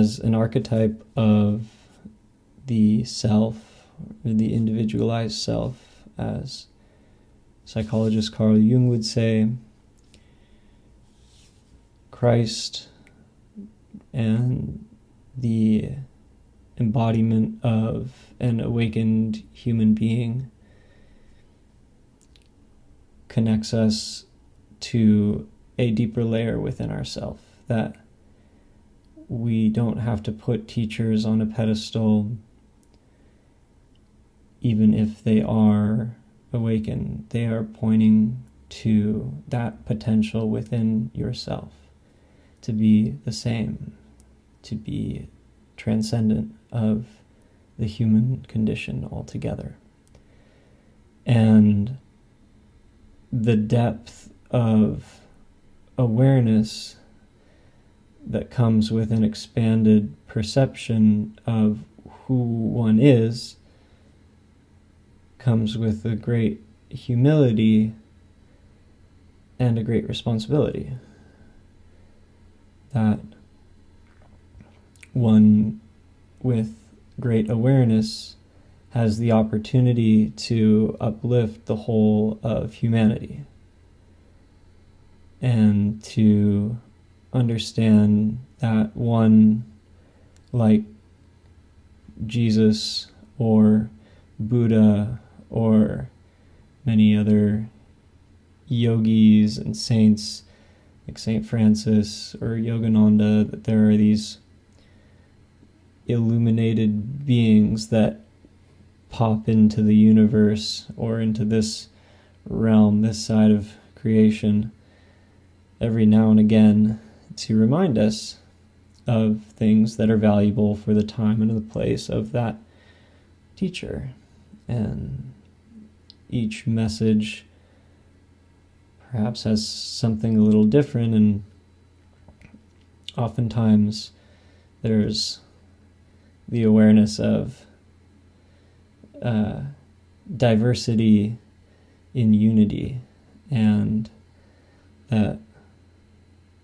as an archetype of the self, or the individualized self, as psychologist Carl Jung would say, Christ and the embodiment of an awakened human being connects us to a deeper layer within ourselves, that we don't have to put teachers on a pedestal even if they are awakened. They are pointing to that potential within yourself to be the same, to be transcendent of the human condition altogether. And the depth of awareness that comes with an expanded perception of who one is comes with a great humility and a great responsibility. That one with great awareness has the opportunity to uplift the whole of humanity and to understand that one, like Jesus or Buddha or many other yogis and saints like Saint Francis or Yogananda, that there are these illuminated beings that pop into the universe or into this realm, this side of creation, every now and again to remind us of things that are valuable for the time and the place of that teacher. And each message perhaps has something a little different, and oftentimes there's the awareness of diversity in unity, and that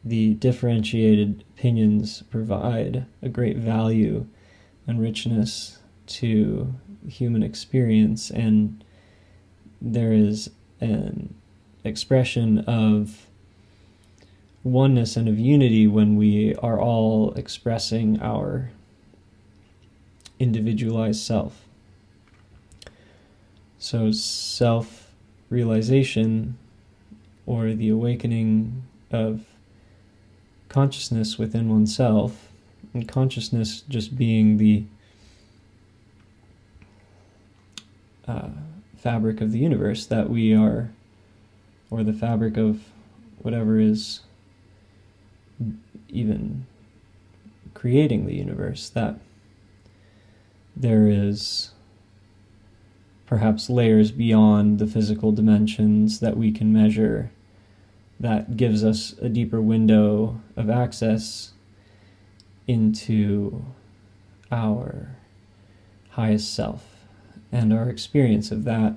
the differentiated opinions provide a great value and richness to human experience, and there is an expression of oneness and of unity when we are all expressing our individualized self. So self-realization, or the awakening of consciousness within oneself, and consciousness just being the fabric of the universe that we are, or the fabric of whatever is even creating the universe, that there is perhaps layers beyond the physical dimensions that we can measure that gives us a deeper window of access into our highest self and our experience of that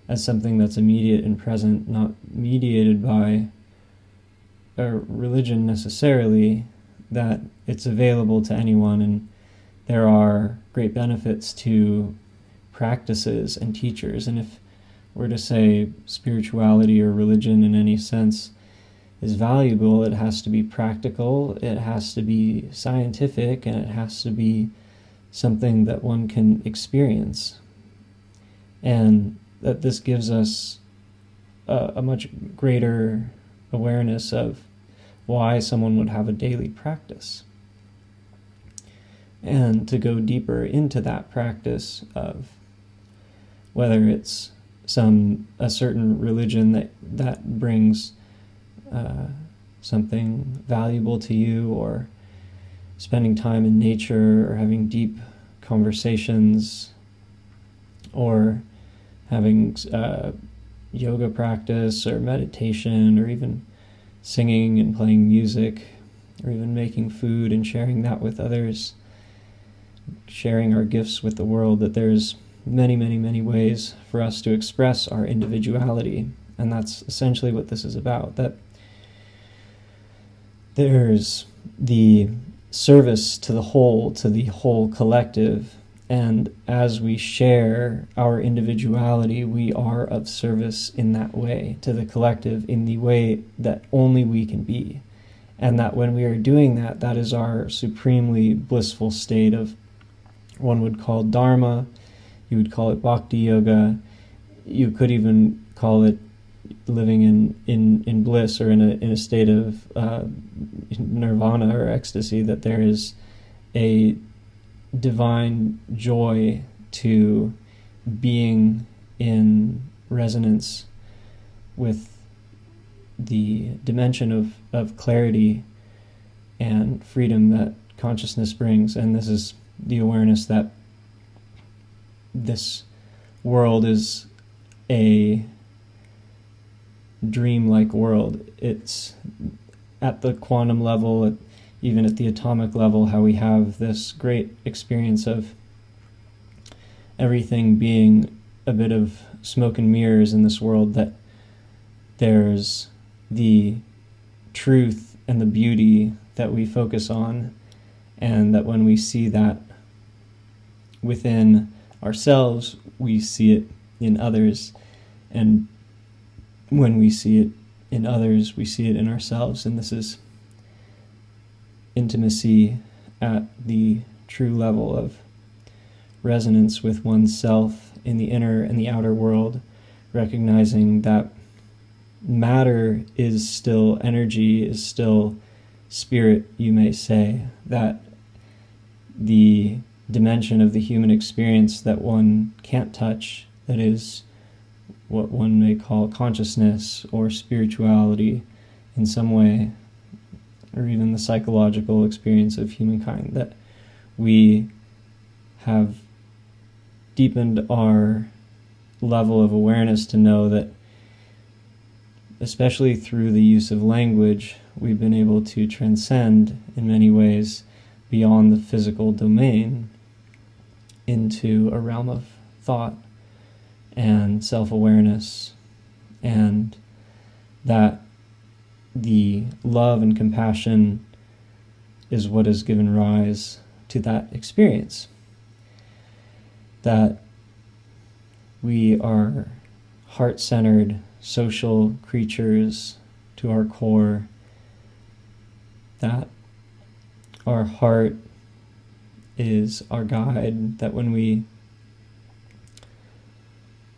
as something that's immediate and present, not mediated by a religion necessarily, that it's available to anyone, and there are great benefits to practices and teachers. And if we're to say spirituality or religion in any sense is valuable, it has to be practical, it has to be scientific, and it has to be something that one can experience. And that this gives us a much greater awareness of why someone would have a daily practice. And to go deeper into that practice of whether it's a certain religion that brings something valuable to you, or spending time in nature, or having deep conversations, or having yoga practice or meditation, or even singing and playing music, or even making food and sharing that with others, sharing our gifts with the world, that there's many, many, many ways for us to express our individuality. And that's essentially what this is about, that there's the service to the whole collective. And as we share our individuality, we are of service in that way to the collective, in the way that only we can be. And that when we are doing that, that is our supremely blissful state of, one would call Dharma, you would call it Bhakti Yoga, you could even call it living in bliss, or in a state of nirvana or ecstasy, that there is a divine joy to being in resonance with the dimension of clarity and freedom that consciousness brings. And this is the awareness that this world is a dream-like world. It's at the quantum level, even at the atomic level, how we have this great experience of everything being a bit of smoke and mirrors in this world, that there's the truth and the beauty that we focus on, and that when we see that within ourselves, we see it in others, and when we see it in others, we see it in ourselves. And this is intimacy at the true level of resonance with oneself in the inner and the outer world, recognizing that matter is still energy, is still spirit, you may say, that the dimension of the human experience that one can't touch, that is what one may call consciousness or spirituality in some way, or even the psychological experience of humankind, that we have deepened our level of awareness to know that, especially through the use of language, we've been able to transcend in many ways beyond the physical domain into a realm of thought and self-awareness, and that the love and compassion is what has given rise to that experience. That we are heart-centered, social creatures to our core, that our heart is our guide, that when we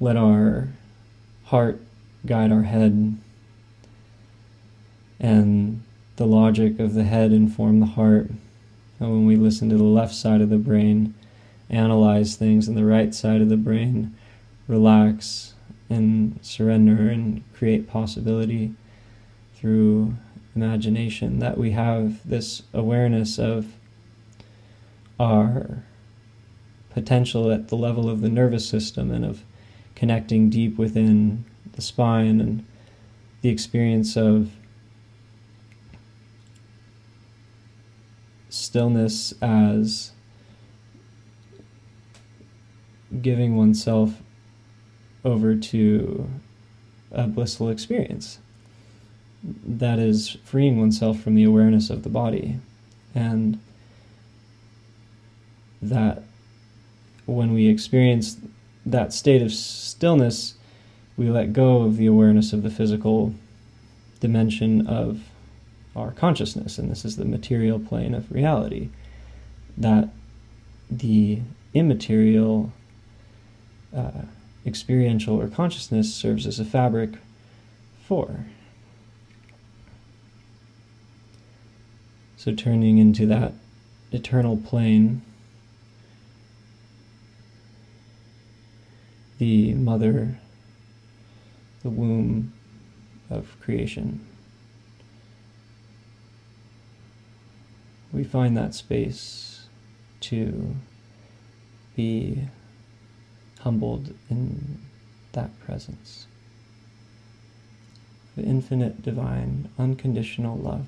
let our heart guide our head, and the logic of the head inform the heart, and when we listen to the left side of the brain analyze things, and the right side of the brain relax and surrender and create possibility through imagination, that we have this awareness of our potential at the level of the nervous system, and of connecting deep within the spine, and the experience of stillness as giving oneself over to a blissful experience. That is freeing oneself from the awareness of the body. And that when we experience that state of stillness, we let go of the awareness of the physical dimension of our consciousness, and this is the material plane of reality, that the immaterial experiential or consciousness serves as a fabric for. So turning into that eternal plane, the mother, the womb of creation, we find that space to be humbled in that presence. The infinite, divine, unconditional love.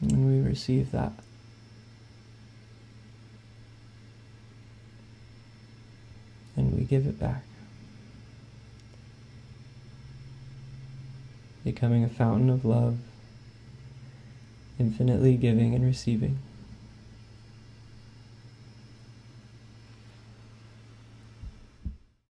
And we receive that. give it back. Becoming a fountain of love, infinitely giving and receiving.